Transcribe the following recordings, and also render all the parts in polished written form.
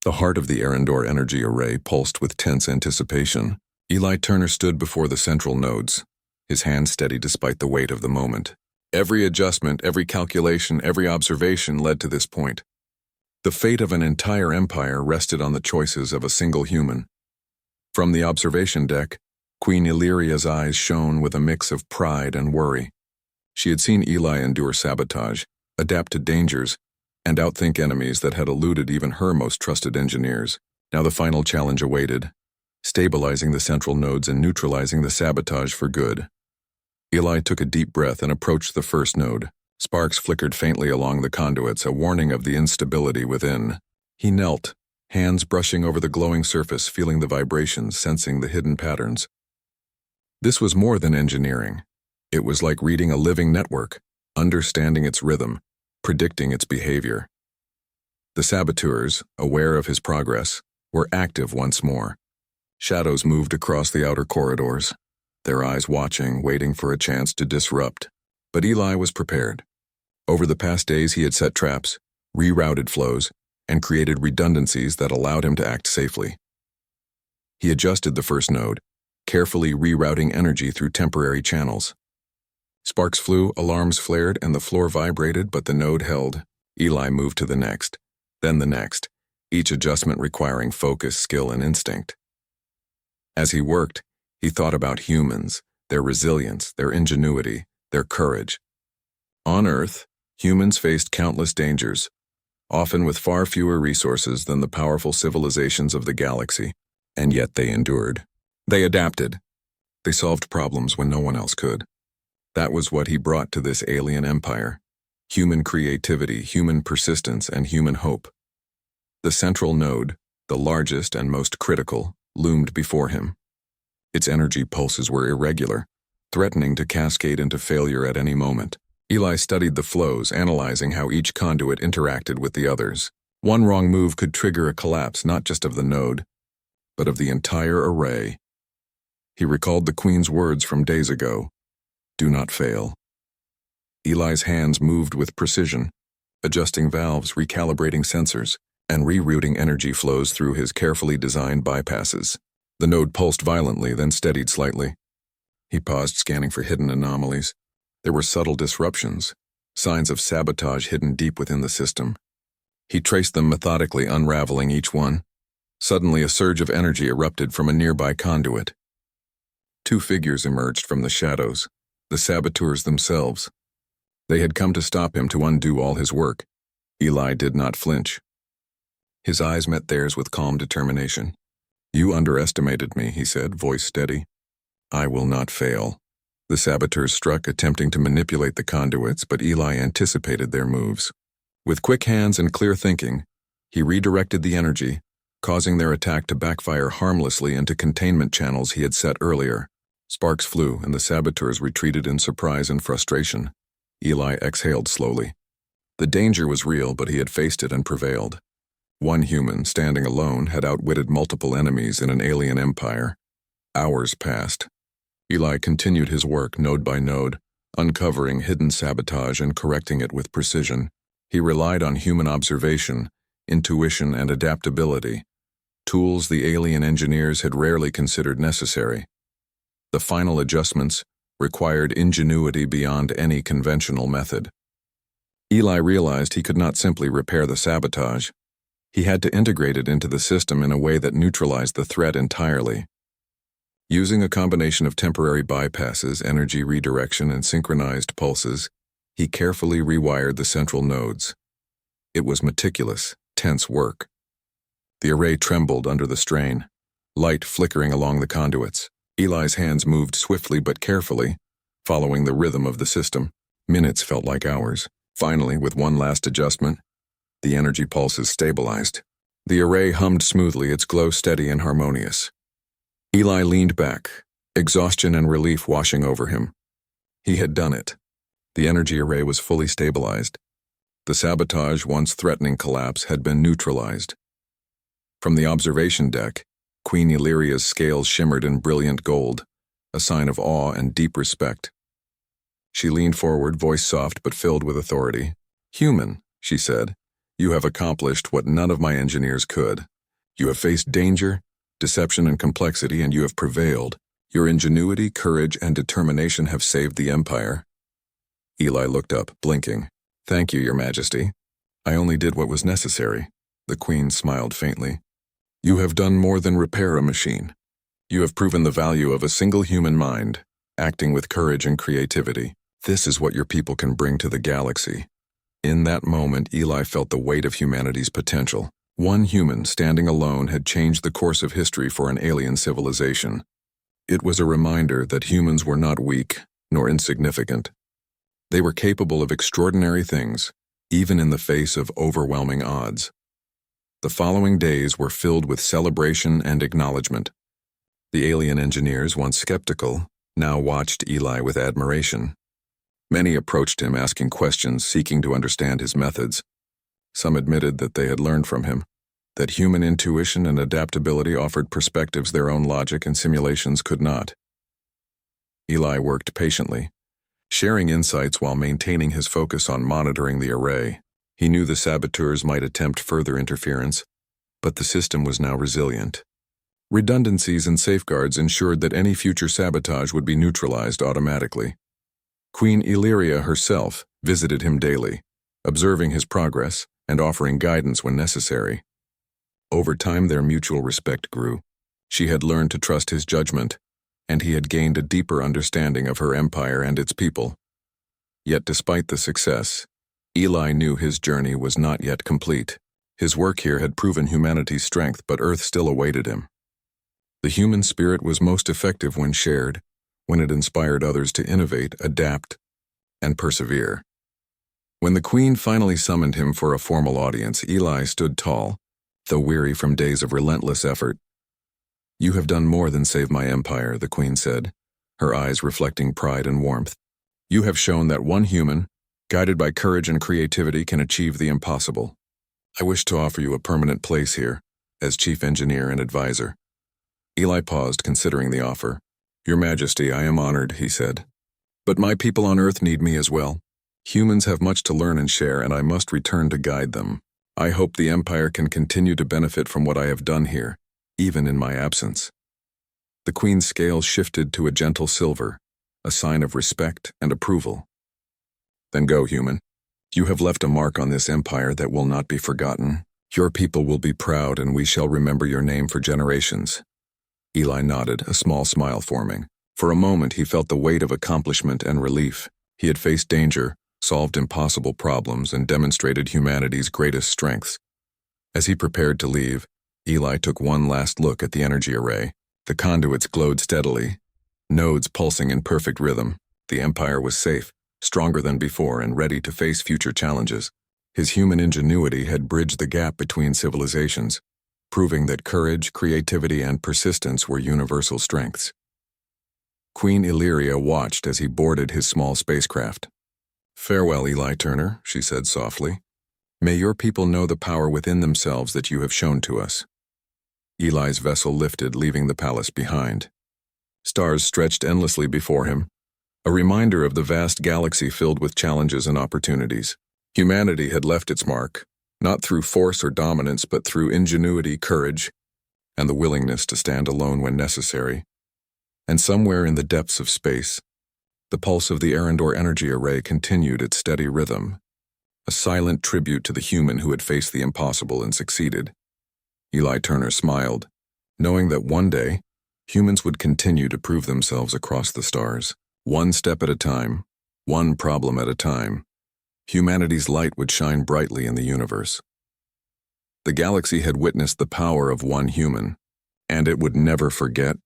The heart of the Arendor energy array pulsed with tense anticipation. Eli Turner stood before the central nodes, his hands steady despite the weight of the moment. Every adjustment, every calculation, every observation led to this point. The fate of an entire empire rested on the choices of a single human. From the observation deck, Queen Illyria's eyes shone with a mix of pride and worry. She had seen Eli endure sabotage, adapt to dangers, and outthink enemies that had eluded even her most trusted engineers. Now the final challenge awaited, stabilizing the central nodes and neutralizing the sabotage for good. Eli took a deep breath and approached the first node. Sparks flickered faintly along the conduits, a warning of the instability within. He knelt, hands brushing over the glowing surface, feeling the vibrations, sensing the hidden patterns. This was more than engineering. It was like reading a living network, understanding its rhythm, predicting its behavior. The saboteurs, aware of his progress, were active once more. Shadows moved across the outer corridors, their eyes watching, waiting for a chance to disrupt. But Eli was prepared. Over the past days he had set traps, rerouted flows, and created redundancies that allowed him to act safely. He adjusted the first node, carefully rerouting energy through temporary channels. Sparks flew, alarms flared, and the floor vibrated, but the node held. Eli moved to the next, then the next, each adjustment requiring focus, skill, and instinct. As he worked, he thought about humans, their resilience, their ingenuity, their courage. On Earth, humans faced countless dangers, often with far fewer resources than the powerful civilizations of the galaxy, and yet they endured. They adapted. They solved problems when no one else could. That was what he brought to this alien empire: human creativity, human persistence, and human hope. The central node, the largest and most critical, loomed before him. Its energy pulses were irregular, threatening to cascade into failure at any moment. Eli studied the flows, analyzing how each conduit interacted with the others. One wrong move could trigger a collapse not just of the node, but of the entire array. He recalled the Queen's words from days ago: "Do not fail." Eli's hands moved with precision, adjusting valves, recalibrating sensors, and rerouting energy flows through his carefully designed bypasses. The node pulsed violently, then steadied slightly. He paused, scanning for hidden anomalies. There were subtle disruptions, signs of sabotage hidden deep within the system. He traced them methodically, unraveling each one. Suddenly, a surge of energy erupted from a nearby conduit. Two figures emerged from the shadows, the saboteurs themselves. They had come to stop him, to undo all his work. Eli did not flinch. His eyes met theirs with calm determination. "You underestimated me," he said, voice steady. "I will not fail." The saboteurs struck, attempting to manipulate the conduits, but Eli anticipated their moves. With quick hands and clear thinking, he redirected the energy, causing their attack to backfire harmlessly into containment channels he had set earlier. Sparks flew, and the saboteurs retreated in surprise and frustration. Eli exhaled slowly. The danger was real, but he had faced it and prevailed. One human, standing alone, had outwitted multiple enemies in an alien empire. Hours passed. Eli continued his work node by node, uncovering hidden sabotage and correcting it with precision. He relied on human observation, intuition, and adaptability, tools the alien engineers had rarely considered necessary. The final adjustments required ingenuity beyond any conventional method. Eli realized he could not simply repair the sabotage. He had to integrate it into the system in a way that neutralized the threat entirely. Using a combination of temporary bypasses, energy redirection, and synchronized pulses, he carefully rewired the central nodes. It was meticulous, tense work. The array trembled under the strain, light flickering along the conduits. Eli's hands moved swiftly but carefully, following the rhythm of the system. Minutes felt like hours. Finally, with one last adjustment, the energy pulses stabilized. The array hummed smoothly, its glow steady and harmonious. Eli leaned back, exhaustion and relief washing over him. He had done it. The energy array was fully stabilized. The sabotage, once threatening collapse, had been neutralized. From the observation deck, Queen Illyria's scales shimmered in brilliant gold, a sign of awe and deep respect. She leaned forward, voice soft but filled with authority. "Human," she said, You have accomplished what none of my engineers could. You have faced danger, deception, and complexity, and you have prevailed. Your ingenuity, courage, and determination have saved the Empire." Eli looked up, blinking. "Thank you, Your Majesty. I only did what was necessary." The Queen smiled faintly. "You have done more than repair a machine. You have proven the value of a single human mind, acting with courage and creativity. This is what your people can bring to the galaxy." In that moment, Eli felt the weight of humanity's potential. One human, standing alone, had changed the course of history for an alien civilization. It was a reminder that humans were not weak, nor insignificant. They were capable of extraordinary things, even in the face of overwhelming odds. The following days were filled with celebration and acknowledgement. The alien engineers, once skeptical, now watched Eli with admiration. Many approached him asking questions, seeking to understand his methods. Some admitted that they had learned from him, that human intuition and adaptability offered perspectives their own logic and simulations could not. Eli worked patiently, sharing insights while maintaining his focus on monitoring the array. He knew the saboteurs might attempt further interference, but the system was now resilient. Redundancies and safeguards ensured that any future sabotage would be neutralized automatically. Queen Illyria herself visited him daily, observing his progress and offering guidance when necessary. Over time, their mutual respect grew. She had learned to trust his judgment, and he had gained a deeper understanding of her empire and its people. Yet despite the success, Eli knew his journey was not yet complete. His work here had proven humanity's strength, but Earth still awaited him. The human spirit was most effective when shared, when it inspired others to innovate, adapt, and persevere. When the Queen finally summoned him for a formal audience, Eli stood tall, though weary from days of relentless effort. "You have done more than save my empire," the Queen said, her eyes reflecting pride and warmth. "You have shown that one human, guided by courage and creativity, can achieve the impossible. I wish to offer you a permanent place here, as chief engineer and advisor." Eli paused, considering the offer. "Your Majesty, I am honored," he said. "But my people on Earth need me as well. Humans have much to learn and share, and I must return to guide them. I hope the Empire can continue to benefit from what I have done here, even in my absence." The Queen's scale shifted to a gentle silver, a sign of respect and approval. "Then go, human. You have left a mark on this empire that will not be forgotten. Your people will be proud, and we shall remember your name for generations." Eli nodded, a small smile forming. For a moment, he felt the weight of accomplishment and relief. He had faced danger, solved impossible problems, and demonstrated humanity's greatest strengths. As he prepared to leave, Eli took one last look at the energy array. The conduits glowed steadily, nodes pulsing in perfect rhythm. The Empire was safe, stronger than before, and ready to face future challenges. His human ingenuity had bridged the gap between civilizations, proving that courage, creativity, and persistence were universal strengths. Queen Illyria watched as he boarded his small spacecraft. "Farewell, Eli Turner," she said softly. "May your people know the power within themselves that you have shown to us." Eli's vessel lifted, leaving the palace behind. Stars stretched endlessly before him, a reminder of the vast galaxy filled with challenges and opportunities. Humanity had left its mark, not through force or dominance, but through ingenuity, courage, and the willingness to stand alone when necessary. And somewhere in the depths of space, the pulse of the Arendor energy array continued its steady rhythm, a silent tribute to the human who had faced the impossible and succeeded. Eli Turner smiled, knowing that one day, humans would continue to prove themselves across the stars. One step at a time, one problem at a time, humanity's light would shine brightly in the universe. The galaxy had witnessed the power of one human, and it would never forget.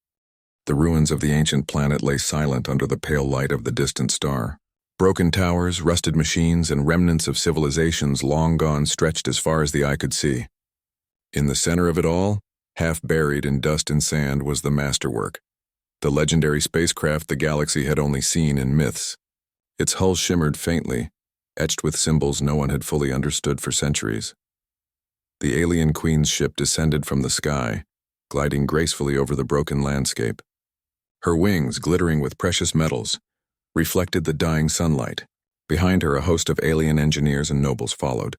The ruins of the ancient planet lay silent under the pale light of the distant star. Broken towers, rusted machines, and remnants of civilizations long gone stretched as far as the eye could see. In the center of it all, half buried in dust and sand, was the Masterwork, the legendary spacecraft the galaxy had only seen in myths. Its hull shimmered faintly, etched with symbols no one had fully understood for centuries. The alien queen's ship descended from the sky, gliding gracefully over the broken landscape. Her wings, glittering with precious metals, reflected the dying sunlight. Behind her, a host of alien engineers and nobles followed,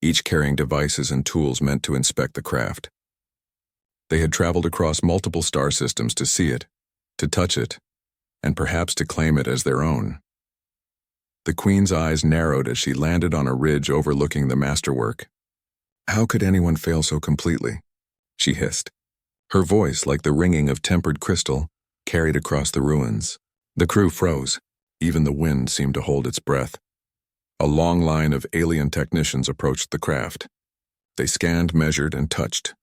each carrying devices and tools meant to inspect the craft. They had traveled across multiple star systems to see it, to touch it, and perhaps to claim it as their own. The Queen's eyes narrowed as she landed on a ridge overlooking the Masterwork. How could anyone fail so completely? She hissed. Her voice, like the ringing of tempered crystal, carried across the ruins. The crew froze. Even the wind seemed to hold its breath. A long line of alien technicians approached the craft. They scanned, measured, and touched,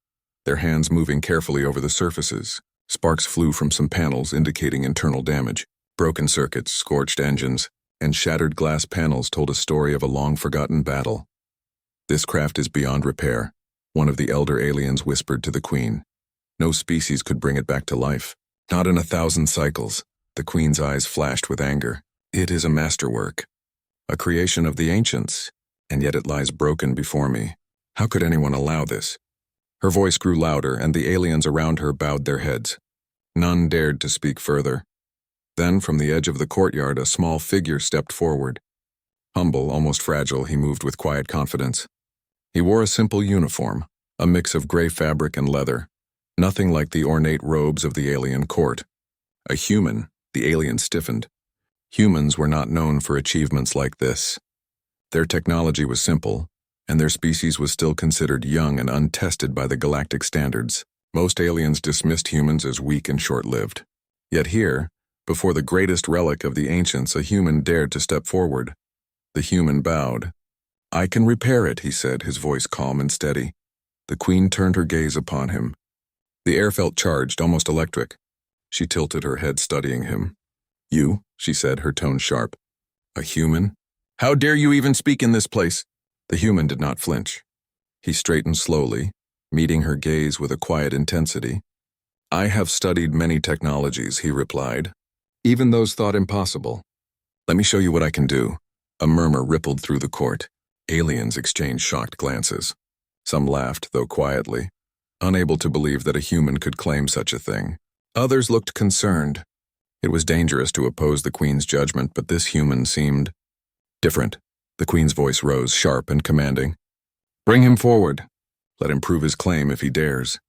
their hands moving carefully over the surfaces. Sparks flew from some panels indicating internal damage. Broken circuits, scorched engines, and shattered glass panels told a story of a long-forgotten battle. This craft is beyond repair, one of the elder aliens whispered to the Queen. No species could bring it back to life. Not in 1,000 cycles. The Queen's eyes flashed with anger. It is a masterwork, a creation of the ancients, and yet it lies broken before me. How could anyone allow this? Her voice grew louder, and the aliens around her bowed their heads. None dared to speak further. Then, from the edge of the courtyard, a small figure stepped forward. Humble, almost fragile, he moved with quiet confidence. He wore a simple uniform, a mix of gray fabric and leather, nothing like the ornate robes of the alien court. A human, the alien stiffened. Humans were not known for achievements like this. Their technology was simple, and their species was still considered young and untested by the galactic standards. Most aliens dismissed humans as weak and short-lived. Yet here, before the greatest relic of the ancients, a human dared to step forward. The human bowed. "I can repair it," he said, his voice calm and steady. The Queen turned her gaze upon him. The air felt charged, almost electric. She tilted her head, studying him. "You," she said, her tone sharp. "A human? How dare you even speak in this place?" The human did not flinch. He straightened slowly, meeting her gaze with a quiet intensity. "I have studied many technologies," he replied, "even those thought impossible. Let me show you what I can do." A murmur rippled through the court. Aliens exchanged shocked glances. Some laughed, though quietly, unable to believe that a human could claim such a thing. Others looked concerned. It was dangerous to oppose the Queen's judgment, but this human seemed different. The Queen's voice rose, sharp and commanding. "Bring him forward. Let him prove his claim if he dares."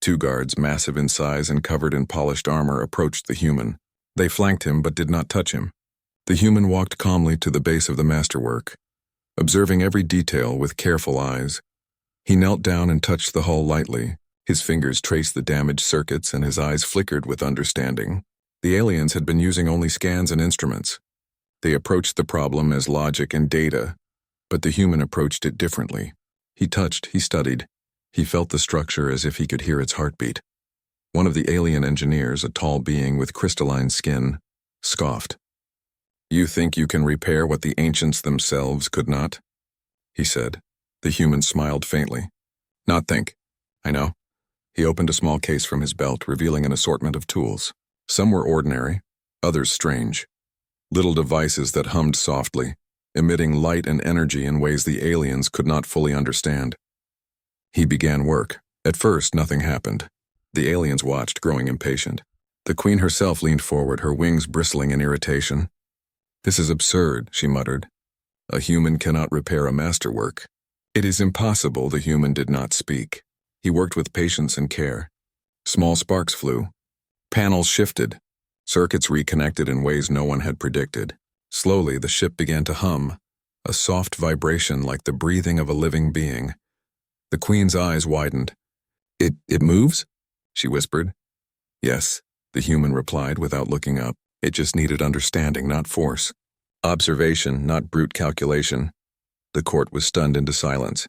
2 guards, massive in size and covered in polished armor, approached the human. They flanked him but did not touch him. The human walked calmly to the base of the masterwork, observing every detail with careful eyes. He knelt down and touched the hull lightly. His fingers traced the damaged circuits and his eyes flickered with understanding. The aliens had been using only scans and instruments. They approached the problem as logic and data, but the human approached it differently. He touched, he studied. He felt the structure as if he could hear its heartbeat. One of the alien engineers, a tall being with crystalline skin, scoffed. "You think you can repair what the ancients themselves could not?" he said. The human smiled faintly. "Not think. I know." He opened a small case from his belt, revealing an assortment of tools. Some were ordinary, others strange. Little devices that hummed softly, emitting light and energy in ways the aliens could not fully understand. He began work. At first, nothing happened. The aliens watched, growing impatient. The Queen herself leaned forward, her wings bristling in irritation. "This is absurd," she muttered. "A human cannot repair a masterwork." "It is impossible," the human did not speak. He worked with patience and care. Small sparks flew. Panels shifted. Circuits reconnected in ways no one had predicted. Slowly, the ship began to hum, a soft vibration like the breathing of a living being. The Queen's eyes widened. It moves?" she whispered. "Yes," the human replied without looking up. It just needed understanding, not force. Observation, not brute calculation. The court was stunned into silence.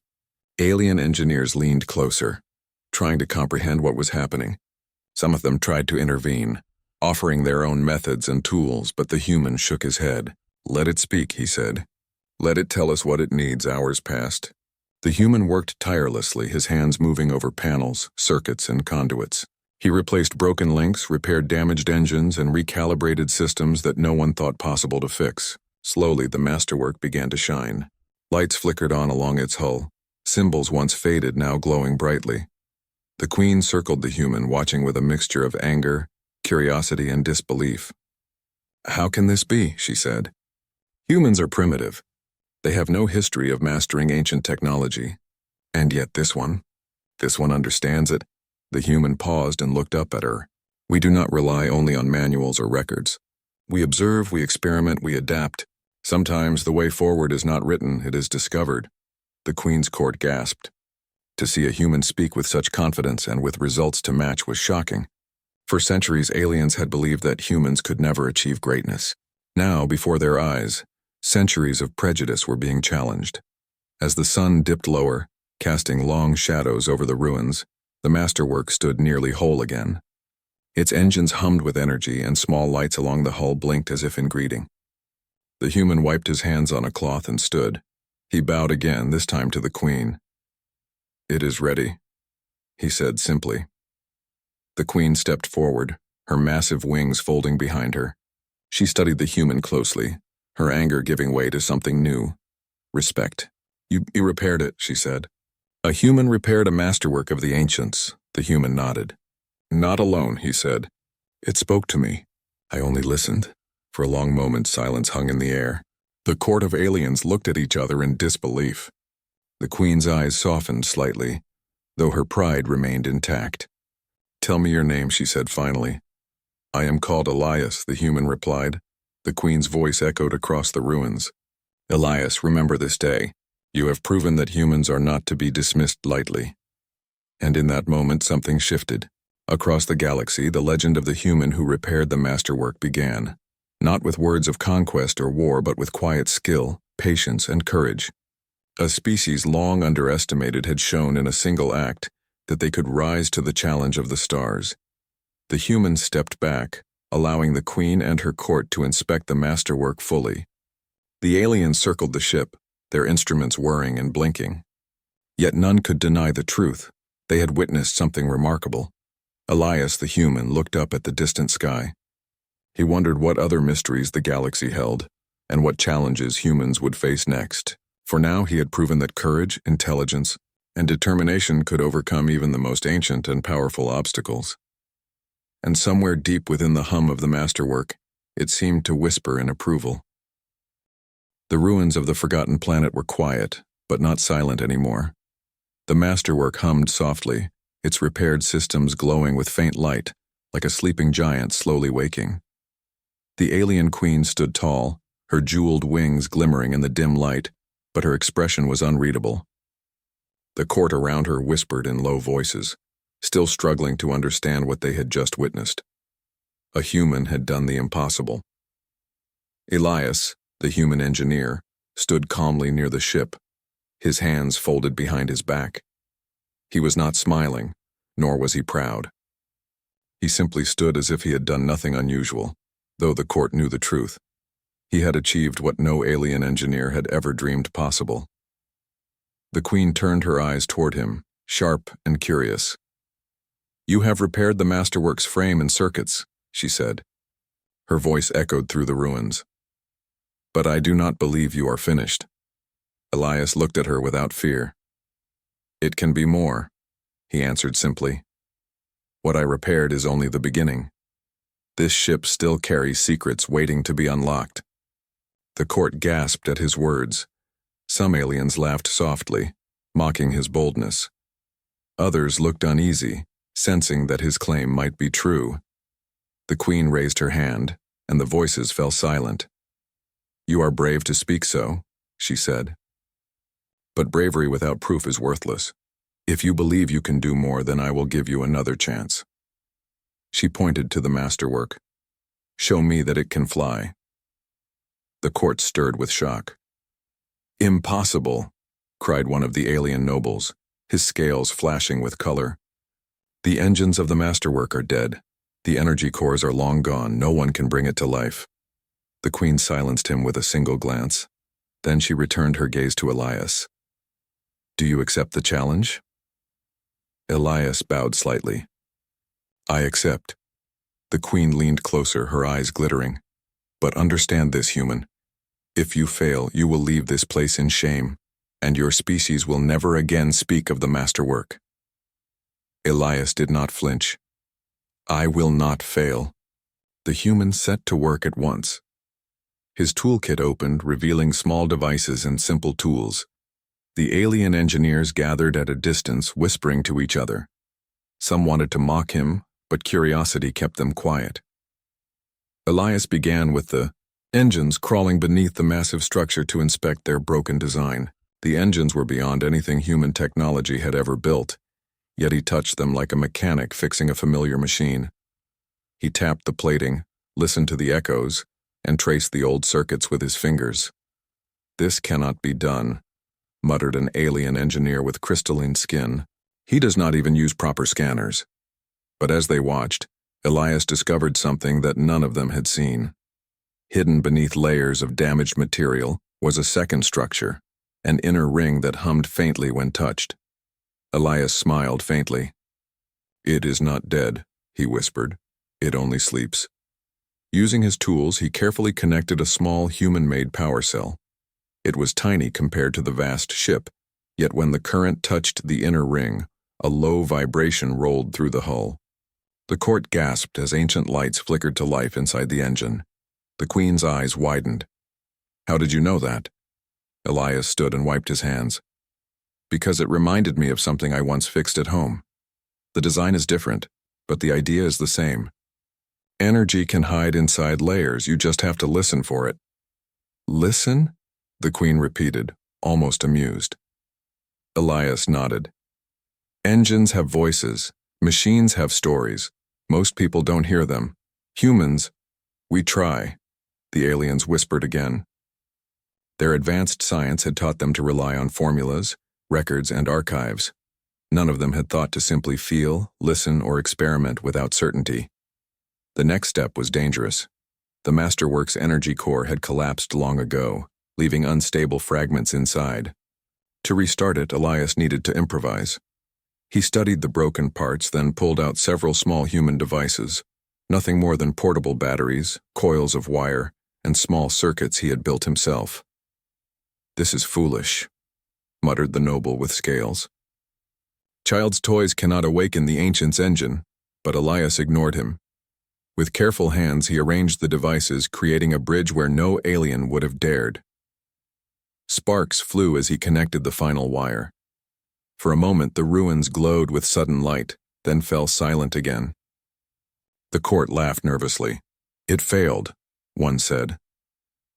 Alien engineers leaned closer, trying to comprehend what was happening. Some of them tried to intervene, offering their own methods and tools, but the human shook his head. "Let it speak," he said. "Let it tell us what it needs." Hours passed. The human worked tirelessly, his hands moving over panels, circuits, and conduits. He replaced broken links, repaired damaged engines, and recalibrated systems that no one thought possible to fix. Slowly, the masterwork began to shine. Lights flickered on along its hull, symbols once faded now glowing brightly. The Queen circled the human, watching with a mixture of anger, curiosity, and disbelief. "How can this be?" she said. "Humans are primitive. They have no history of mastering ancient technology. And yet this one understands it. The human paused and looked up at her. We do not rely only on manuals or records. We observe, we experiment, we adapt. Sometimes the way forward is not written, it is discovered. The Queen's court gasped. To see a human speak with such confidence and with results to match was shocking. For centuries, aliens had believed that humans could never achieve greatness. Now, before their eyes, centuries of prejudice were being challenged. As the sun dipped lower, casting long shadows over the ruins, the Masterwork stood nearly whole again. Its engines hummed with energy, and small lights along the hull blinked as if in greeting. The human wiped his hands on a cloth and stood. He bowed again, this time to the Queen. "It is ready," he said simply. The Queen stepped forward, her massive wings folding behind her. She studied the human closely, her anger giving way to something new. Respect. You repaired it," she said. "A human repaired a masterwork of the ancients." The human nodded. "Not alone," he said. "It spoke to me. I only listened." For a long moment, silence hung in the air. The court of aliens looked at each other in disbelief. The Queen's eyes softened slightly, though her pride remained intact. "Tell me your name," she said finally. "I am called Elias," the human replied. The Queen's voice echoed across the ruins. "Elias, remember this day. You have proven that humans are not to be dismissed lightly." And in that moment, something shifted. Across the galaxy, the legend of the human who repaired the masterwork began. Not with words of conquest or war, but with quiet skill, patience, and courage. A species long underestimated had shown in a single act that they could rise to the challenge of the stars. The human stepped back, allowing the Queen and her court to inspect the masterwork fully. The aliens circled the ship, their instruments whirring and blinking. Yet none could deny the truth. They had witnessed something remarkable. Elias, the human, looked up at the distant sky. He wondered what other mysteries the galaxy held, and what challenges humans would face next. For now he had proven that courage, intelligence, and determination could overcome even the most ancient and powerful obstacles. And somewhere deep within the hum of the masterwork, it seemed to whisper in approval. The ruins of the forgotten planet were quiet, but not silent anymore. The masterwork hummed softly, its repaired systems glowing with faint light, like a sleeping giant slowly waking. The alien Queen stood tall, her jeweled wings glimmering in the dim light, but her expression was unreadable. The court around her whispered in low voices, still struggling to understand what they had just witnessed. A human had done the impossible. Elias, the human engineer, stood calmly near the ship, his hands folded behind his back. He was not smiling, nor was he proud. He simply stood as if he had done nothing unusual, though the court knew the truth. He had achieved what no alien engineer had ever dreamed possible. The Queen turned her eyes toward him, sharp and curious. "You have repaired the masterwork's frame and circuits," she said. Her voice echoed through the ruins. "But I do not believe you are finished." Elias looked at her without fear. "It can be more," he answered simply. "What I repaired is only the beginning. This ship still carries secrets waiting to be unlocked." The court gasped at his words. Some aliens laughed softly, mocking his boldness. Others looked uneasy, sensing that his claim might be true. The Queen raised her hand, and the voices fell silent. "You are brave to speak so," she said. "But bravery without proof is worthless. If you believe you can do more, then I will give you another chance." She pointed to the masterwork. "Show me that it can fly." The court stirred with shock. "Impossible!" cried one of the alien nobles, his scales flashing with color. "The engines of the masterwork are dead. The energy cores are long gone. No one can bring it to life." The Queen silenced him with a single glance. Then she returned her gaze to Elias. "Do you accept the challenge?" Elias bowed slightly. "I accept." The Queen leaned closer, her eyes glittering. "But understand this, human. If you fail, you will leave this place in shame, and your species will never again speak of the masterwork." Elias did not flinch. "I will not fail." The human set to work at once. His toolkit opened, revealing small devices and simple tools. The alien engineers gathered at a distance, whispering to each other. Some wanted to mock him, but curiosity kept them quiet. Elias began with the engines crawling beneath the massive structure to inspect their broken design. The engines were beyond anything human technology had ever built, yet he touched them like a mechanic fixing a familiar machine. He tapped the plating, listened to the echoes, and traced the old circuits with his fingers. "This cannot be done," muttered an alien engineer with crystalline skin. "He does not even use proper scanners." But as they watched, Elias discovered something that none of them had seen. Hidden beneath layers of damaged material was a second structure, an inner ring that hummed faintly when touched. Elias smiled faintly. "It is not dead," he whispered. "It only sleeps." Using his tools, he carefully connected a small human-made power cell. It was tiny compared to the vast ship, yet when the current touched the inner ring, a low vibration rolled through the hull. The court gasped as ancient lights flickered to life inside the engine. The Queen's eyes widened. "How did you know that?" Elias stood and wiped his hands. "Because it reminded me of something I once fixed at home. The design is different, but the idea is the same. Energy can hide inside layers, you just have to listen for it." "Listen?" the Queen repeated, almost amused. Elias nodded. "Engines have voices. Machines have stories. Most people don't hear them. Humans, we try," the aliens whispered again. Their advanced science had taught them to rely on formulas, records, and archives. None of them had thought to simply feel, listen, or experiment without certainty. The next step was dangerous. The Masterwork's energy core had collapsed long ago, leaving unstable fragments inside. To restart it, Elias needed to improvise. He studied the broken parts, then pulled out several small human devices, nothing more than portable batteries, coils of wire, and small circuits he had built himself. "This is foolish," muttered the noble with scales. "Child's toys cannot awaken the ancient's engine," but Elias ignored him. With careful hands, he arranged the devices, creating a bridge where no alien would have dared. Sparks flew as he connected the final wire. For a moment, the ruins glowed with sudden light, then fell silent again. The court laughed nervously. "It failed," one said.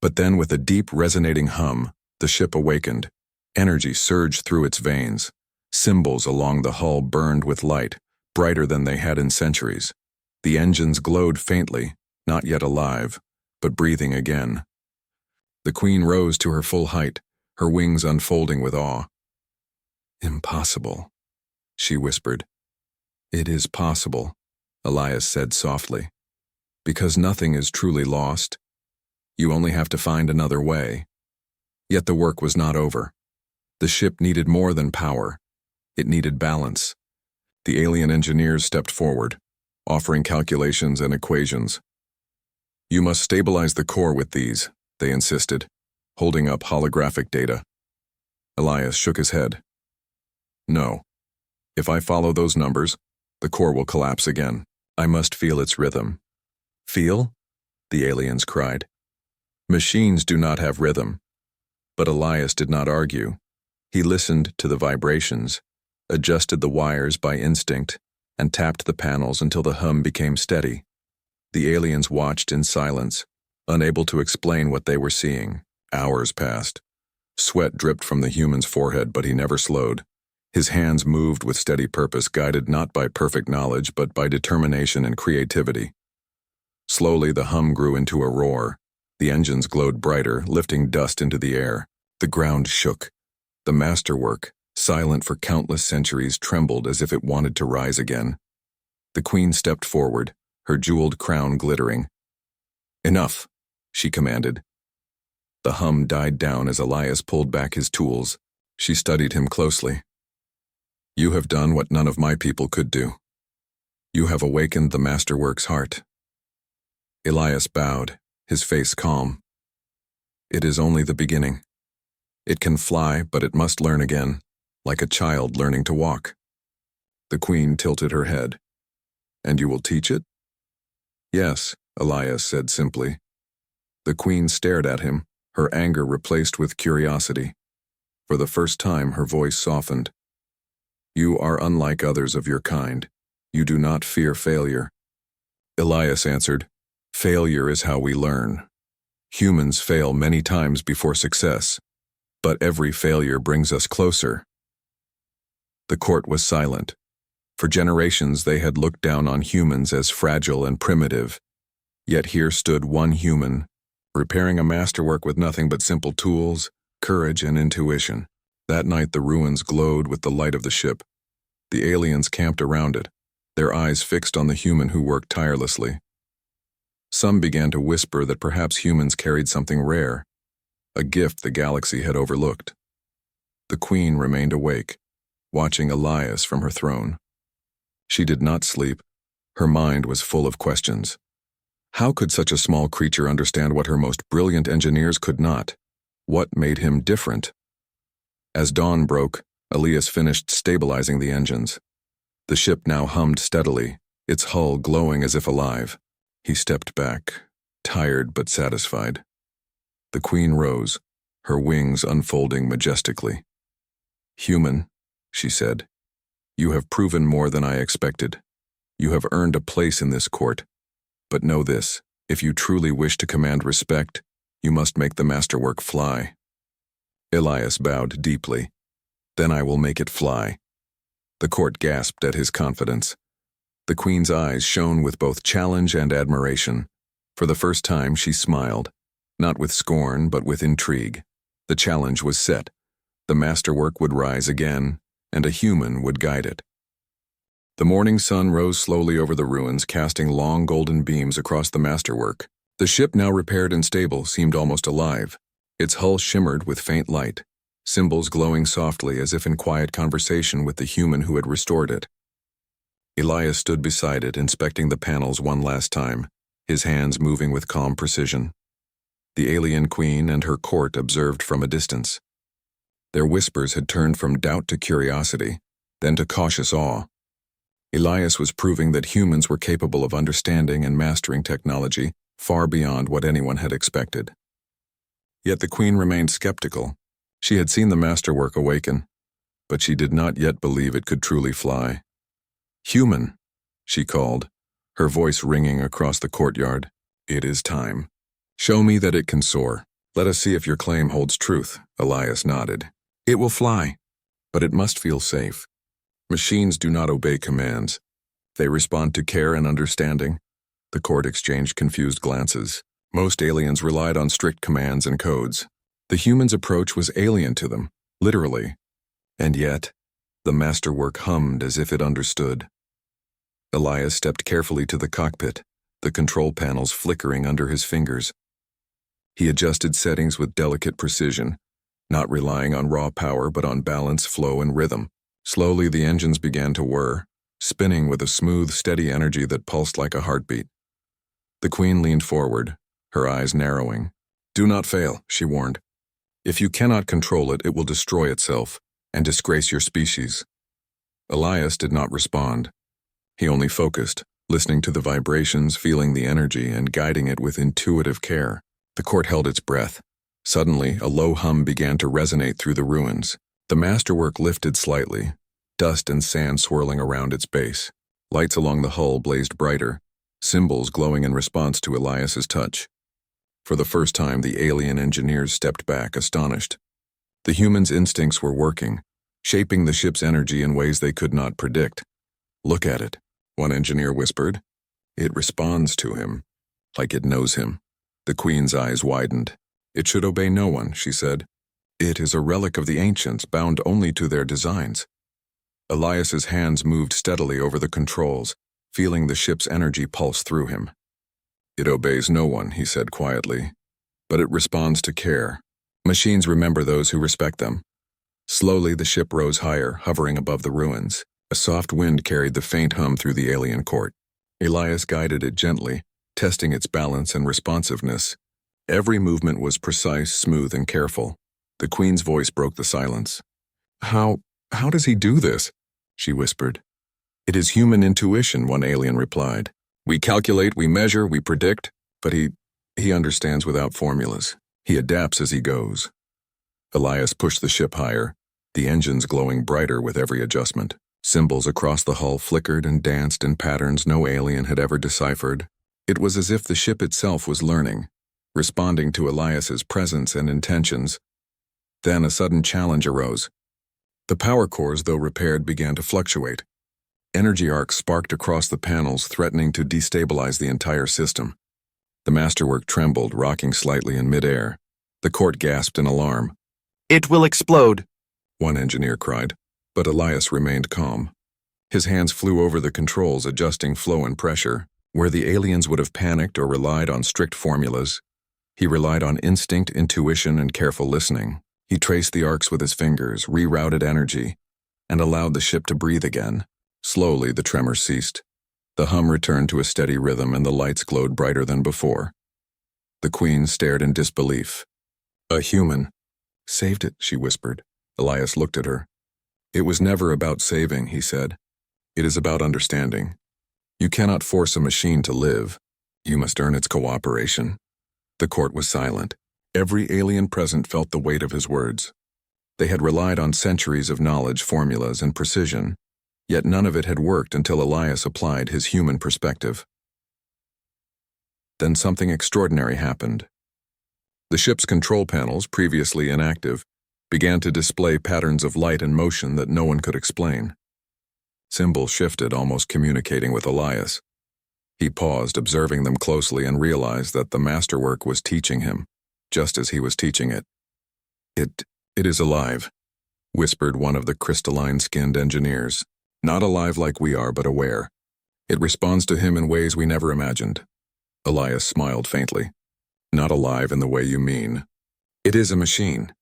But then, with a deep, resonating hum, the ship awakened. Energy surged through its veins. Symbols along the hull burned with light, brighter than they had in centuries. The engines glowed faintly, not yet alive, but breathing again. The Queen rose to her full height, her wings unfolding with awe. "Impossible," she whispered. "It is possible," Elias said softly. "Because nothing is truly lost. You only have to find another way." Yet the work was not over. The ship needed more than power. It needed balance. The alien engineers stepped forward, offering calculations and equations. "You must stabilize the core with these," they insisted, holding up holographic data. Elias shook his head. "No. If I follow those numbers, the core will collapse again. I must feel its rhythm." "Feel?" the aliens cried. "Machines do not have rhythm." But Elias did not argue. He listened to the vibrations, adjusted the wires by instinct, and tapped the panels until the hum became steady. The aliens watched in silence, unable to explain what they were seeing. Hours passed. Sweat dripped from the human's forehead, but he never slowed. His hands moved with steady purpose, guided not by perfect knowledge, but by determination and creativity. Slowly, the hum grew into a roar. The engines glowed brighter, lifting dust into the air. The ground shook. The Masterwork, silent for countless centuries, trembled as if it wanted to rise again. The Queen stepped forward, her jeweled crown glittering. "Enough," she commanded. The hum died down as Elias pulled back his tools. She studied him closely. "You have done what none of my people could do. You have awakened the Masterwork's heart." Elias bowed, his face calm. "It is only the beginning. It can fly, but it must learn again, like a child learning to walk." The Queen tilted her head. "And you will teach it?" "Yes," Elias said simply. The Queen stared at him, her anger replaced with curiosity. For the first time, her voice softened. "You are unlike others of your kind. You do not fear failure." Elias answered, "Failure is how we learn. Humans fail many times before success, but every failure brings us closer." The court was silent. For generations they had looked down on humans as fragile and primitive. Yet here stood one human, repairing a masterwork with nothing but simple tools, courage, and intuition. That night the ruins glowed with the light of the ship. The aliens camped around it, their eyes fixed on the human who worked tirelessly. Some began to whisper that perhaps humans carried something rare, a gift the galaxy had overlooked. The Queen remained awake, watching Elias from her throne. She did not sleep. Her mind was full of questions. How could such a small creature understand what her most brilliant engineers could not? What made him different? As dawn broke, Elias finished stabilizing the engines. The ship now hummed steadily, its hull glowing as if alive. He stepped back, tired but satisfied. The Queen rose, her wings unfolding majestically. "Human," she said, "you have proven more than I expected. You have earned a place in this court. But know this, if you truly wish to command respect, you must make the masterwork fly." Elias bowed deeply. "Then I will make it fly." The court gasped at his confidence. The Queen's eyes shone with both challenge and admiration. For the first time she smiled, not with scorn but with intrigue. The challenge was set. The masterwork would rise again, and a human would guide it. The morning sun rose slowly over the ruins, casting long golden beams across the masterwork. The ship, now repaired and stable, seemed almost alive. Its hull shimmered with faint light, symbols glowing softly as if in quiet conversation with the human who had restored it. Elias stood beside it, inspecting the panels one last time, his hands moving with calm precision. The alien Queen and her court observed from a distance. Their whispers had turned from doubt to curiosity, then to cautious awe. Elias was proving that humans were capable of understanding and mastering technology far beyond what anyone had expected. Yet the Queen remained skeptical. She had seen the masterwork awaken, but she did not yet believe it could truly fly. "Human," she called, her voice ringing across the courtyard. "It is time. Show me that it can soar. Let us see if your claim holds truth." Elias nodded. "It will fly, but it must feel safe. Machines do not obey commands. They respond to care and understanding." The court exchanged confused glances. Most aliens relied on strict commands and codes. The human's approach was alien to them, literally. And yet, the masterwork hummed as if it understood. Elias stepped carefully to the cockpit, the control panels flickering under his fingers. He adjusted settings with delicate precision, not relying on raw power but on balance, flow, and rhythm. Slowly the engines began to whir, spinning with a smooth, steady energy that pulsed like a heartbeat. The Queen leaned forward, her eyes narrowing. "Do not fail," she warned. "If you cannot control it, it will destroy itself and disgrace your species." Elias did not respond. He only focused, listening to the vibrations, feeling the energy, and guiding it with intuitive care. The court held its breath. Suddenly, a low hum began to resonate through the ruins. The masterwork lifted slightly, dust and sand swirling around its base. Lights along the hull blazed brighter, symbols glowing in response to Elias's touch. For the first time, the alien engineers stepped back, astonished. The humans' instincts were working, shaping the ship's energy in ways they could not predict. "Look at it," one engineer whispered. "It responds to him, like it knows him." The Queen's eyes widened. "It should obey no one," she said. "It is a relic of the ancients, bound only to their designs." Elias's hands moved steadily over the controls, feeling the ship's energy pulse through him. "It obeys no one," he said quietly, "but it responds to care. Machines remember those who respect them." Slowly the ship rose higher, hovering above the ruins. A soft wind carried the faint hum through the alien court. Elias guided it gently, testing its balance and responsiveness. Every movement was precise, smooth, and careful. The Queen's voice broke the silence. How does he do this?" she whispered. "It is human intuition," one alien replied. "We calculate, we measure, we predict, but he He understands without formulas. He adapts as he goes. Elias pushed the ship higher, the engines glowing brighter with every adjustment. Symbols across the hull flickered and danced in patterns no alien had ever deciphered. It was as if the ship itself was learning, responding to Elias's presence and intentions. Then a sudden challenge arose. The power cores, though repaired, began to fluctuate. Energy arcs sparked across the panels, threatening to destabilize the entire system. The Masterwork trembled, rocking slightly in midair. The court gasped in alarm. "It will explode," one engineer cried, but Elias remained calm. His hands flew over the controls, adjusting flow and pressure. Where the aliens would have panicked or relied on strict formulas, he relied on instinct, intuition, and careful listening. He traced the arcs with his fingers, rerouted energy, and allowed the ship to breathe again. Slowly, the tremor ceased. The hum returned to a steady rhythm, and the lights glowed brighter than before. The Queen stared in disbelief. "A human." "Saved it," she whispered. Elias looked at her. "It was never about saving," he said. "It is about understanding. You cannot force a machine to live. You must earn its cooperation." The court was silent. Every alien present felt the weight of his words. They had relied on centuries of knowledge, formulas, and precision, yet none of it had worked until Elias applied his human perspective. Then something extraordinary happened. The ship's control panels, previously inactive, began to display patterns of light and motion that no one could explain. Symbols shifted, almost communicating with Elias. He paused, observing them closely, and realized that the Masterwork was teaching him, just as he was teaching it. It is alive," whispered one of the crystalline-skinned engineers. "Not alive like we are, but aware. It responds to him in ways we never imagined." Elias smiled faintly. "Not alive in the way you mean. It is a machine,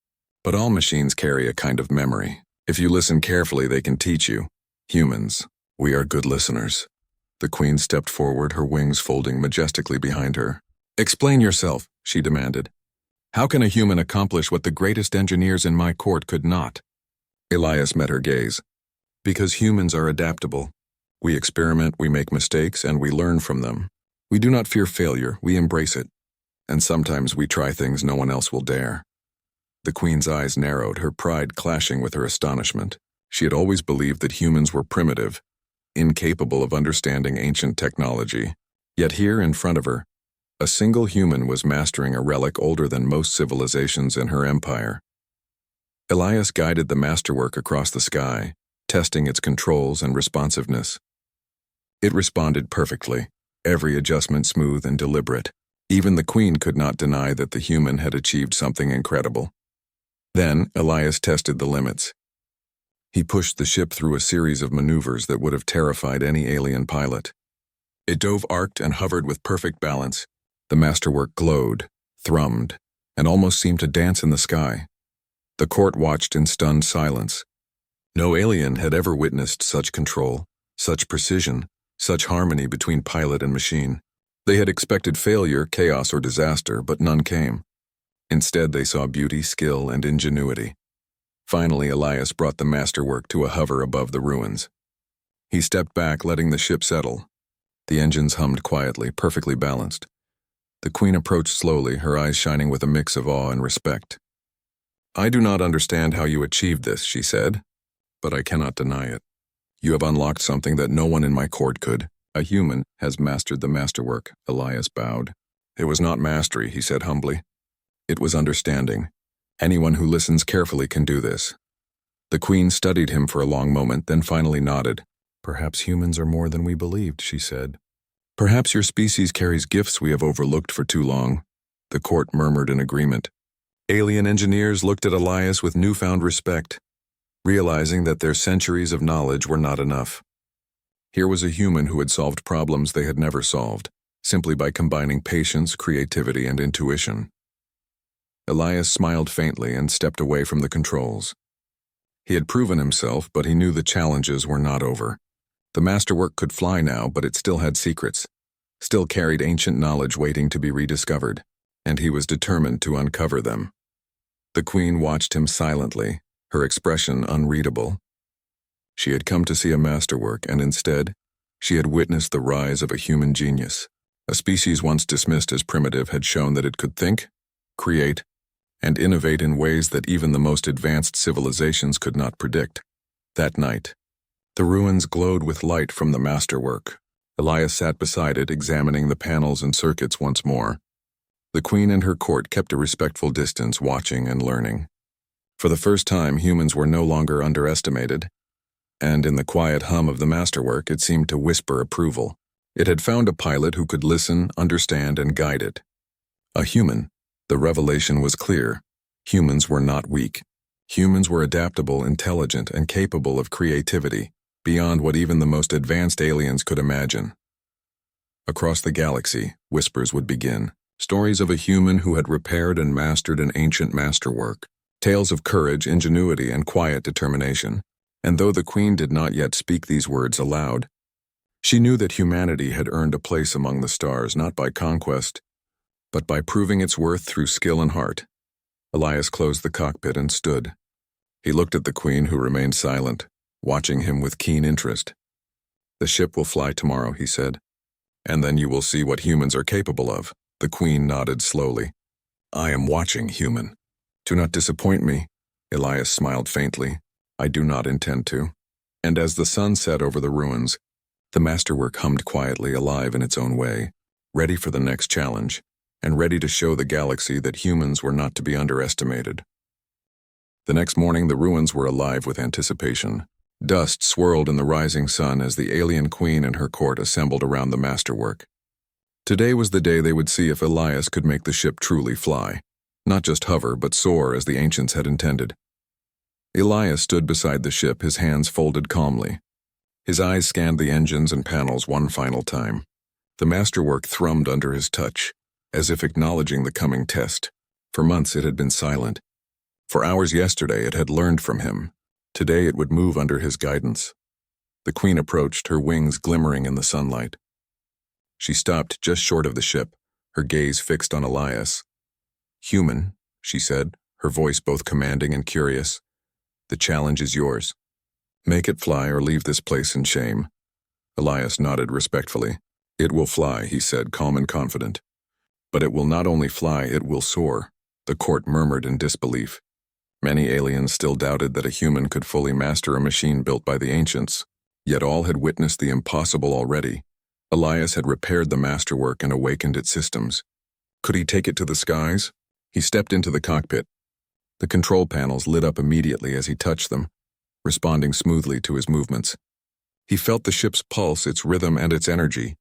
but all machines carry a kind of memory. If you listen carefully, they can teach you. Humans, we are good listeners." The Queen stepped forward, her wings folding majestically behind her. "Explain yourself," she demanded. "How can a human accomplish what the greatest engineers in my court could not?" Elias met her gaze. "Because humans are adaptable. We experiment, we make mistakes, and we learn from them. We do not fear failure, we embrace it. And sometimes we try things no one else will dare." The Queen's eyes narrowed, her pride clashing with her astonishment. She had always believed that humans were primitive, incapable of understanding ancient technology. Yet here in front of her, a single human was mastering a relic older than most civilizations in her empire. Elias guided the Masterwork across the sky, testing its controls and responsiveness. It responded perfectly, every adjustment smooth and deliberate. Even the Queen could not deny that the human had achieved something incredible. Then Elias tested the limits. He pushed the ship through a series of maneuvers that would have terrified any alien pilot. It dove arced and hovered with perfect balance. The Masterwork glowed, thrummed, and almost seemed to dance in the sky. The court watched in stunned silence. No alien had ever witnessed such control, such precision, such harmony between pilot and machine. They had expected failure, chaos, or disaster, but none came. Instead, they saw beauty, skill, and ingenuity. Finally, Elias brought the Masterwork to a hover above the ruins. He stepped back, letting the ship settle. The engines hummed quietly, perfectly balanced. The Queen approached slowly, her eyes shining with a mix of awe and respect. "I do not understand how you achieved this," she said, "but I cannot deny it. You have unlocked something that no one in my court could. A human has mastered the Masterwork." Elias bowed. "It was not mastery," he said humbly. "It was understanding. Anyone who listens carefully can do this." The Queen studied him for a long moment, then finally nodded. "Perhaps humans are more than we believed," she said. "Perhaps your species carries gifts we have overlooked for too long." The court murmured in agreement. Alien engineers looked at Elias with newfound respect, realizing that their centuries of knowledge were not enough. Here was a human who had solved problems they had never solved, simply by combining patience, creativity, and intuition. Elias smiled faintly and stepped away from the controls. He had proven himself, but he knew the challenges were not over. The Masterwork could fly now, but it still had secrets, still carried ancient knowledge waiting to be rediscovered, and he was determined to uncover them. The Queen watched him silently, her expression unreadable. She had come to see a Masterwork, and instead, she had witnessed the rise of a human genius, A species once dismissed as primitive had shown that it could think, create, and innovate in ways that even the most advanced civilizations could not predict. That night, the ruins glowed with light from the masterwork. Elias sat beside it, examining the panels and circuits once more. The queen and her court kept a respectful distance, watching and learning. For the first time, humans were no longer underestimated, and in the quiet hum of the masterwork, it seemed to whisper approval. It had found a pilot who could listen, understand, and guide it. A human. The revelation was clear. Humans were not weak. Humans were adaptable, intelligent, and capable of creativity, beyond what even the most advanced aliens could imagine. Across the galaxy, whispers would begin. Stories of a human who had repaired and mastered an ancient masterwork. Tales of courage, ingenuity, and quiet determination. And though the queen did not yet speak these words aloud, she knew that humanity had earned a place among the stars not by conquest, but by proving its worth through skill and heart. Elias closed the cockpit and stood. He looked at the queen, who remained silent, watching him with keen interest. "The ship will fly tomorrow," he said, "and then you will see what humans are capable of." The queen nodded slowly. "I am watching, human. Do not disappoint me." Elias smiled faintly. "I do not intend to." And as the sun set over the ruins, the masterwork hummed quietly, alive in its own way, ready for the next challenge, and ready to show the galaxy that humans were not to be underestimated. The next morning, the ruins were alive with anticipation. Dust swirled in the rising sun as the alien queen and her court assembled around the masterwork. Today was the day they would see if Elias could make the ship truly fly, not just hover, but soar as the ancients had intended. Elias stood beside the ship, his hands folded calmly. His eyes scanned the engines and panels one final time. The masterwork thrummed under his touch, as if acknowledging the coming test. For months it had been silent. For hours yesterday it had learned from him. Today it would move under his guidance. The queen approached, her wings glimmering in the sunlight. She stopped just short of the ship, her gaze fixed on Elias. "Human," she said, her voice both commanding and curious. "The challenge is yours. Make it fly or leave this place in shame." Elias nodded respectfully. "It will fly," he said, calm and confident. "But it will not only fly, it will soar." The court murmured in disbelief. Many aliens still doubted that a human could fully master a machine built by the ancients, yet all had witnessed the impossible already. Elias had repaired the masterwork and awakened its systems. Could he take it to the skies? He stepped into the cockpit. The control panels lit up immediately as he touched them, responding smoothly to his movements. He felt the ship's pulse, its rhythm, and its energy,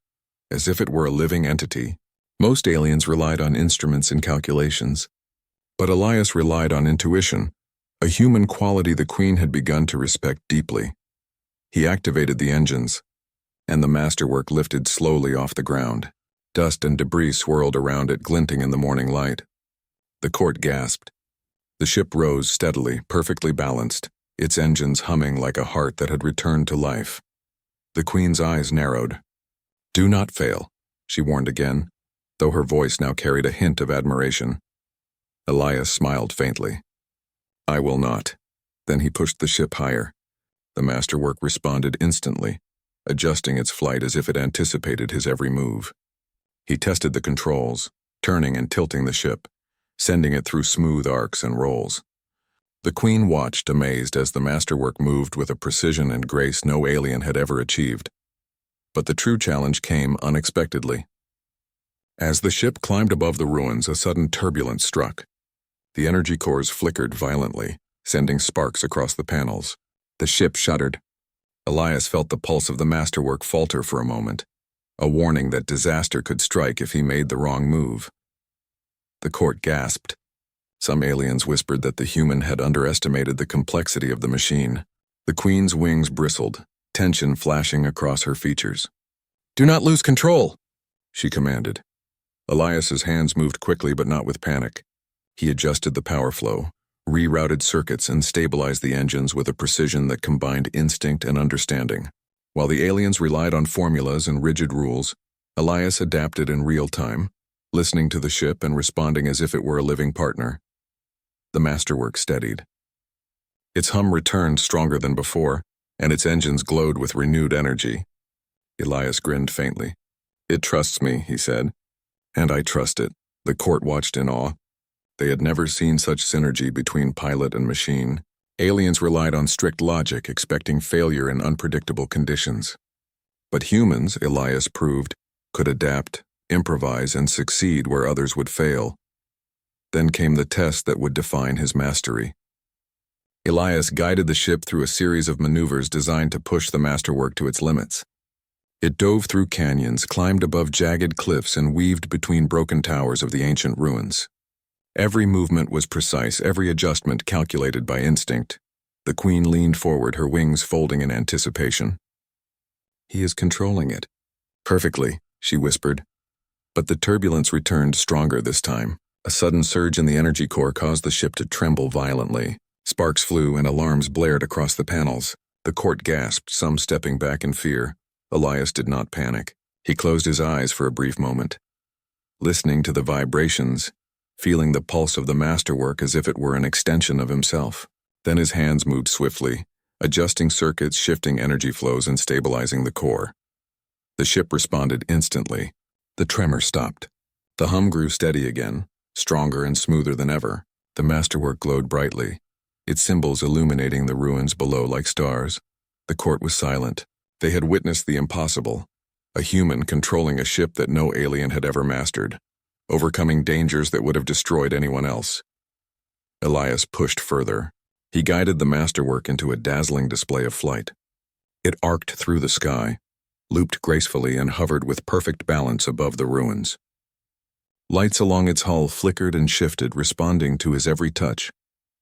as if it were a living entity. Most aliens relied on instruments and calculations, but Elias relied on intuition, a human quality the queen had begun to respect deeply. He activated the engines, and the masterwork lifted slowly off the ground. Dust and debris swirled around it, glinting in the morning light. The court gasped. The ship rose steadily, perfectly balanced, its engines humming like a heart that had returned to life. The queen's eyes narrowed. "Do not fail," she warned again, though her voice now carried a hint of admiration. Elias smiled faintly. "I will not." Then he pushed the ship higher. The masterwork responded instantly, adjusting its flight as if it anticipated his every move. He tested the controls, turning and tilting the ship, sending it through smooth arcs and rolls. The queen watched, amazed, as the masterwork moved with a precision and grace no alien had ever achieved. But the true challenge came unexpectedly. As the ship climbed above the ruins, a sudden turbulence struck. The energy cores flickered violently, sending sparks across the panels. The ship shuddered. Elias felt the pulse of the masterwork falter for a moment, a warning that disaster could strike if he made the wrong move. The court gasped. Some aliens whispered that the human had underestimated the complexity of the machine. The queen's wings bristled, tension flashing across her features. "Do not lose control," she commanded. Elias's hands moved quickly, but not with panic. He adjusted the power flow, rerouted circuits, and stabilized the engines with a precision that combined instinct and understanding. While the aliens relied on formulas and rigid rules, Elias adapted in real time, listening to the ship and responding as if it were a living partner. The masterwork steadied. Its hum returned stronger than before, and its engines glowed with renewed energy. Elias grinned faintly. It trusts me, he said. And I trust it. The court watched in awe. They had never seen such synergy between pilot and machine. Aliens relied on strict logic, expecting failure in unpredictable conditions. But humans, Elias proved, could adapt, improvise, and succeed where others would fail. Then came the test that would define his mastery. Elias guided the ship through a series of maneuvers designed to push the Masterwork to its limits. It dove through canyons, climbed above jagged cliffs, and weaved between broken towers of the ancient ruins. Every movement was precise, every adjustment calculated by instinct. The Queen leaned forward, her wings folding in anticipation. He is controlling it. Perfectly, she whispered. But the turbulence returned stronger this time. A sudden surge in the energy core caused the ship to tremble violently. Sparks flew and alarms blared across the panels. The court gasped, some stepping back in fear. Elias did not panic. He closed his eyes for a brief moment, listening to the vibrations, feeling the pulse of the Masterwork as if it were an extension of himself. Then his hands moved swiftly, adjusting circuits, shifting energy flows, and stabilizing the core. The ship responded instantly. The tremor stopped. The hum grew steady again, stronger and smoother than ever. The Masterwork glowed brightly, its symbols illuminating the ruins below like stars. The court was silent. They had witnessed the impossible, a human controlling a ship that no alien had ever mastered, overcoming dangers that would have destroyed anyone else. Elias pushed further. He guided the Masterwork into a dazzling display of flight. It arced through the sky, looped gracefully, and hovered with perfect balance above the ruins. Lights along its hull flickered and shifted, responding to his every touch.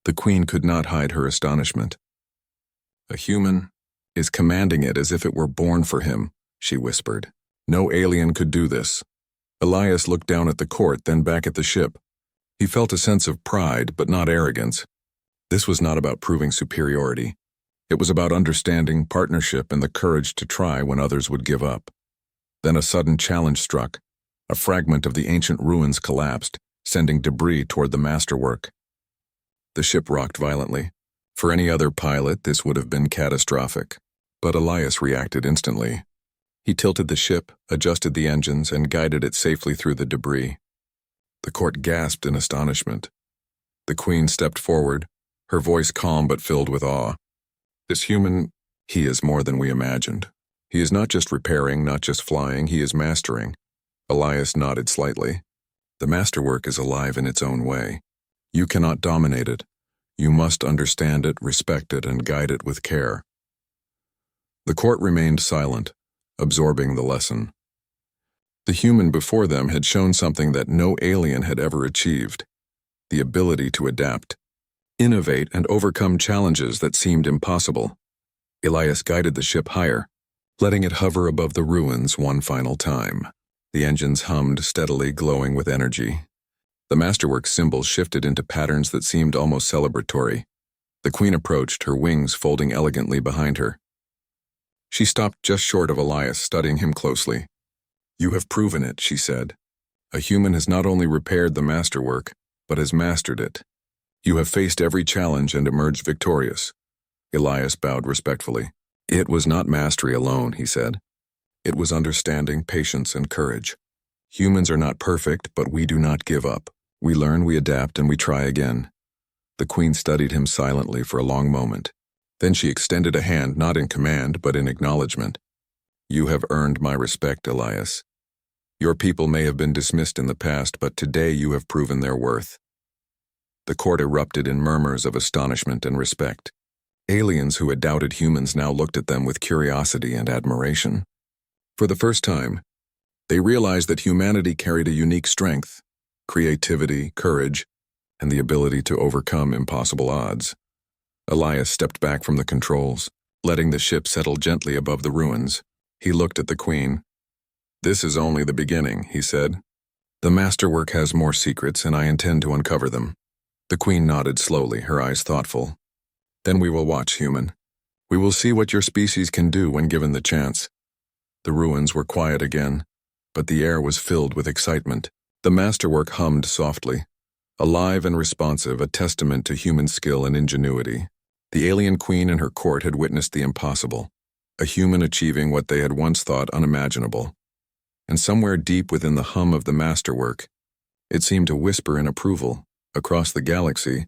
The Queen could not hide her astonishment. A human is commanding it as if it were born for him, she whispered. No alien could do this. Elias looked down at the court, then back at the ship. He felt a sense of pride, but not arrogance. This was not about proving superiority. It was about understanding, partnership, and the courage to try when others would give up. Then a sudden challenge struck. A fragment of the ancient ruins collapsed, sending debris toward the Masterwork. The ship rocked violently. For any other pilot, this would have been catastrophic. But Elias reacted instantly. He tilted the ship, adjusted the engines, and guided it safely through the debris. The court gasped in astonishment. The Queen stepped forward, her voice calm but filled with awe. This human, he is more than we imagined. He is not just repairing, not just flying, he is mastering. Elias nodded slightly. The Masterwork is alive in its own way. You cannot dominate it. You must understand it, respect it, and guide it with care. The court remained silent, absorbing the lesson. The human before them had shown something that no alien had ever achieved: the ability to adapt, innovate, and overcome challenges that seemed impossible. Elias guided the ship higher, letting it hover above the ruins one final time. The engines hummed steadily, glowing with energy. The Masterwork's symbols shifted into patterns that seemed almost celebratory. The Queen approached, her wings folding elegantly behind her. She stopped just short of Elias, studying him closely. You have proven it, she said. A human has not only repaired the Masterwork, but has mastered it. You have faced every challenge and emerged victorious. Elias bowed respectfully. It was not mastery alone, he said. It was understanding, patience, and courage. Humans are not perfect, but we do not give up. We learn, we adapt, and we try again. The Queen studied him silently for a long moment. Then she extended a hand, not in command, but in acknowledgement. You have earned my respect, Elias. Your people may have been dismissed in the past, but today you have proven their worth. The court erupted in murmurs of astonishment and respect. Aliens who had doubted humans now looked at them with curiosity and admiration. For the first time, they realized that humanity carried a unique strength: creativity, courage, and the ability to overcome impossible odds. Elias stepped back from the controls, letting the ship settle gently above the ruins. He looked at the Queen. This is only the beginning, he said. The Masterwork has more secrets, and I intend to uncover them. The Queen nodded slowly, her eyes thoughtful. Then we will watch, human. We will see what your species can do when given the chance. The ruins were quiet again, but the air was filled with excitement. The Masterwork hummed softly, alive and responsive, a testament to human skill and ingenuity. The alien Queen and her court had witnessed the impossible, a human achieving what they had once thought unimaginable. and somewhere deep within the hum of the Masterwork, it seemed to whisper in approval. Across the galaxy,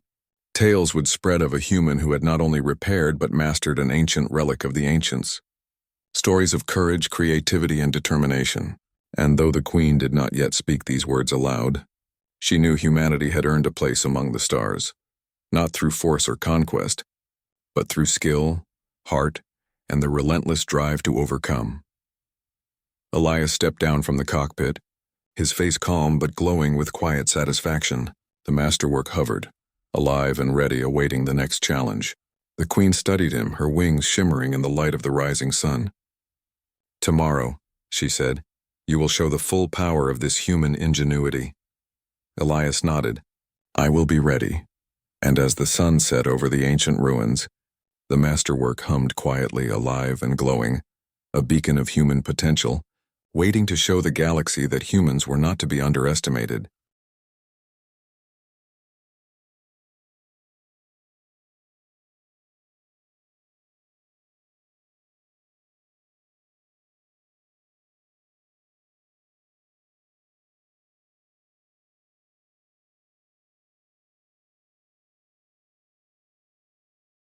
tales would spread of a human who had not only repaired but mastered an ancient relic of the ancients. Stories of courage, creativity, and determination. And though the Queen did not yet speak these words aloud, she knew humanity had earned a place among the stars, not through force or conquest, but through skill, heart, and the relentless drive to overcome. Elias stepped down from the cockpit, his face calm but glowing with quiet satisfaction. The Masterwork hovered, alive and ready, awaiting the next challenge. The Queen studied him, her wings shimmering in the light of the rising sun. "Tomorrow," she said, "you will show the full power of this human ingenuity." Elias nodded. "I will be ready." And as the sun set over the ancient ruins, the Masterwork hummed quietly, alive and glowing, a beacon of human potential, waiting to show the galaxy that humans were not to be underestimated.